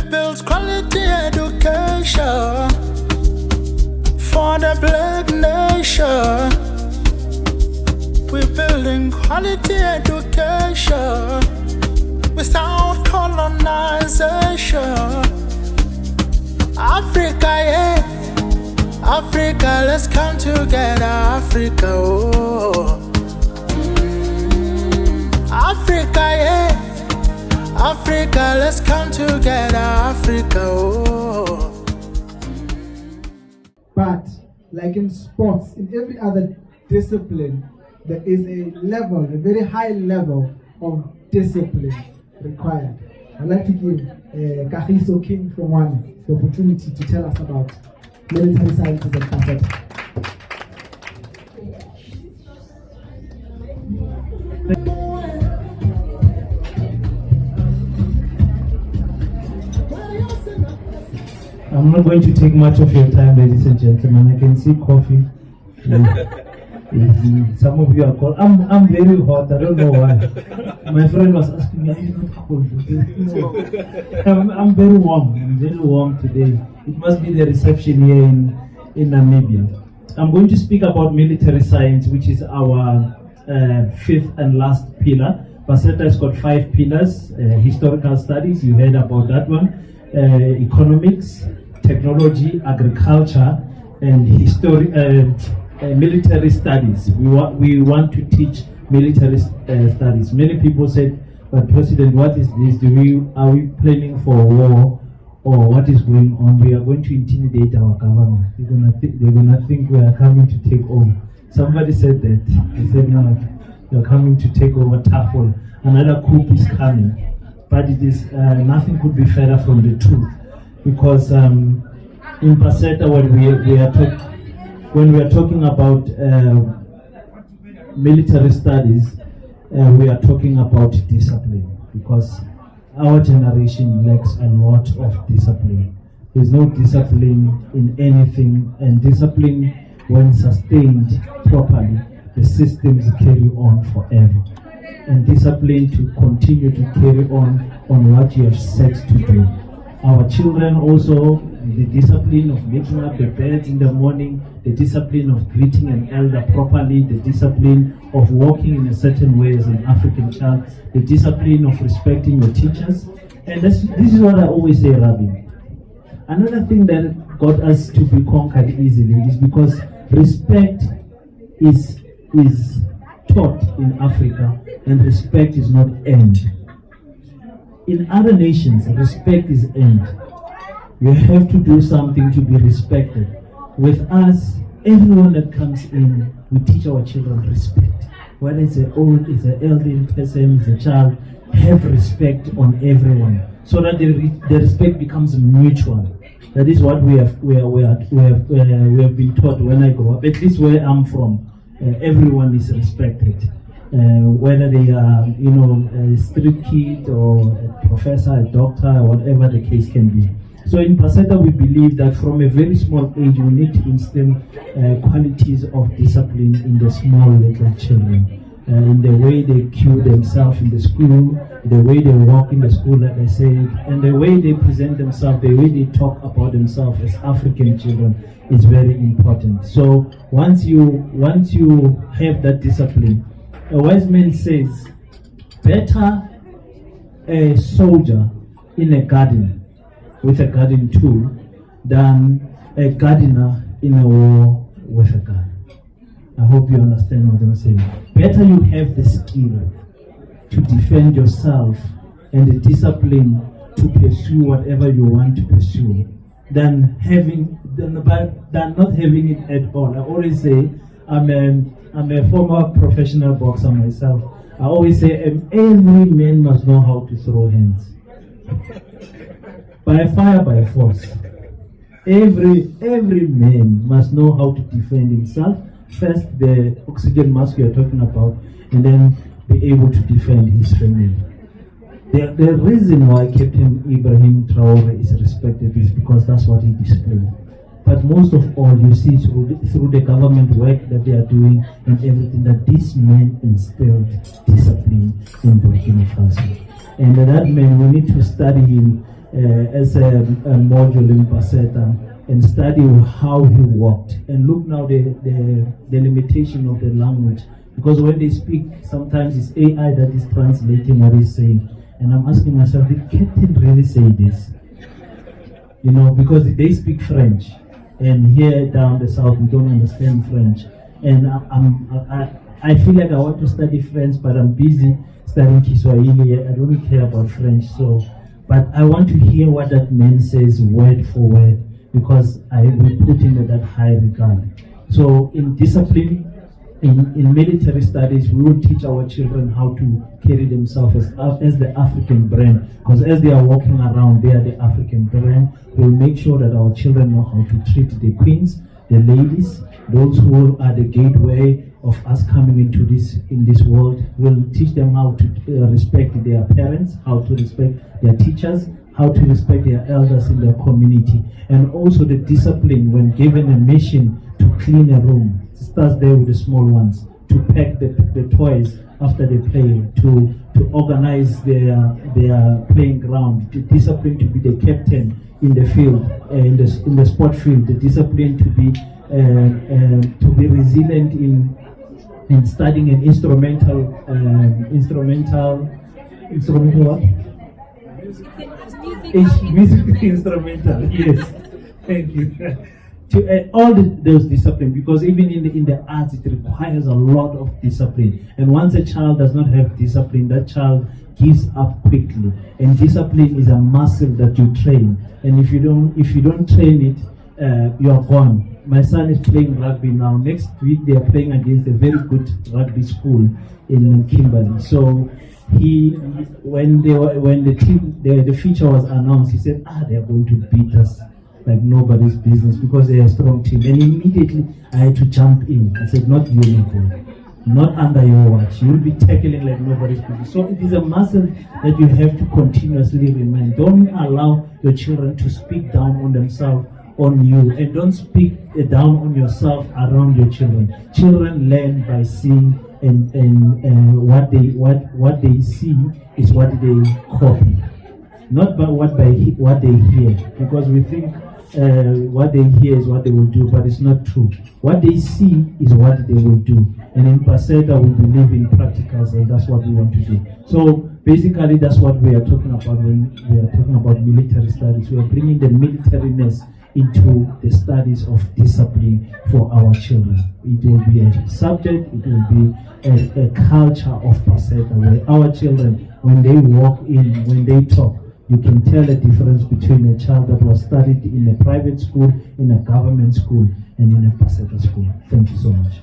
build quality education for the black nation. We're building quality education without colonization. Africa, yeah, Africa, let's come together, Africa, oh. Africa, yeah, Africa, let's come together, Africa, oh. But like in sports, in every other discipline, there is a level, a very high level of discipline required. I'd like to give Kagiso King Hlungwani the opportunity to tell us about military sciences and PASETA. I'm not going to take much of your time, ladies and gentlemen. I can see coffee. Some of you are cold. I'm very hot. I don't know why. My friend was asking me, are you not cold? I'm very warm. I'm very warm today. It must be the reception here in Namibia. I'm going to speak about military science, which is our fifth and last pillar. PASETA has got 5 pillars. Historical studies, you heard about that one. Economics, technology, agriculture, and military studies. We want to teach military studies. Many people said, but President, what is this? Are we planning for war, or what is going on? We are going to intimidate our government. They're gonna think we are coming to take over. Somebody said that. They said, no, we are coming to take over Tafel. Another coup is coming. But it is nothing could be further from the truth, because in PASETA, when we are talking about military studies, we are talking about discipline, because our generation lacks a lot of discipline. There's no discipline in anything, and discipline, when sustained properly, the systems carry on forever. And discipline to continue to carry on what you have set to do. Our children also, the discipline of making up the beds in the morning, the discipline of greeting an elder properly, the discipline of walking in a certain way as an African child, the discipline of respecting your teachers. And this is what I always say, Rabbi. Another thing that got us to be conquered easily is because respect is taught in Africa, and respect is not earned. In other nations, respect is earned. You have to do something to be respected. With us, everyone that comes in, we teach our children respect. Whether it's an old, it's an elderly person, it's a child, have respect on everyone, so that the respect becomes mutual. That is what we have been taught when I grew up. At least where I'm from, everyone is respected. Whether they are, a street kid or a professor, a doctor, whatever the case can be. So in PASETA, we believe that from a very small age, we need to instill qualities of discipline in the small little children. In the way they cue themselves in the school, the way they walk in the school, like I said, and the way they present themselves, the way they talk about themselves as African children is very important. So once you have that discipline, a wise man says, better a soldier in a garden with a garden tool than a gardener in a war with a gun. I hope you understand what I'm saying. Better you have the skill to defend yourself and the discipline to pursue whatever you want to pursue than not having it at all. I always say, I'm a former professional boxer myself. I always say every man must know how to throw hands. By fire, by force. Every man must know how to defend himself. First, the oxygen mask you are talking about, and then be able to defend his family. The reason why Captain Ibrahim Traore is respected is because that's what he displayed. But most of all, you see through the government work that they are doing and everything, that this man instilled discipline in Burkina Faso. And that man, we need to study him as a module in PASETA and study how he walked. And look now the limitation of the language. Because when they speak, sometimes it's AI that is translating what he's saying. And I'm asking myself, did Captain really say this? You know, because they speak French. And here down the south, we don't understand French. And I feel like I want to study French, but I'm busy studying Kiswahili. I don't care about French. But I want to hear what that man says word for word, because we put him at that high regard. So in discipline, in military studies, we will teach our children how to carry themselves as the African brand, because as they are walking around, they are the African brand. We'll make sure that our children know how to treat the queens, the ladies, those who are the gateway of us coming into this world. We'll teach them how to respect their parents, how to respect their teachers, how to respect their elders in their community, and also the discipline when given a mission to clean a room. It starts there with the small ones, to pack the toys after they play, to organize their playing ground, the discipline to be the captain in the field, in the sport field, the discipline to be resilient in studying an instrumental what? Music instrumental. Yes, thank you. To all those discipline, because even in the arts it requires a lot of discipline, and once a child does not have discipline, that child gives up quickly. And discipline is a muscle that you train, and if you don't train it, you are gone. My son is playing rugby now. Next week they are playing against a very good rugby school in Kimberley. So when the feature was announced, he said, they are going to beat us like nobody's business because they are a strong team. And immediately I had to jump in. I said, not you, my boy. Not under your watch. You'll be tackling like nobody's business. So it is a muscle that you have to continuously remind. Don't allow your children to speak down on themselves, on you, and don't speak down on yourself around your children. Children learn by seeing, and what they see is what they copy, not by what they hear, because we think what they hear is what they will do, but it's not true. What they see is what they will do. And in PASETA, we believe in practicals, and that's what we want to do. So basically, that's what we are talking about when we are talking about military studies. We are bringing the militariness into the studies of discipline for our children. It will be a subject, it will be a culture of PASETA, where our children, when they walk in, when they talk, you can tell the difference between a child that was studied in a private school, in a government school, and in a PASETA school. Thank you so much.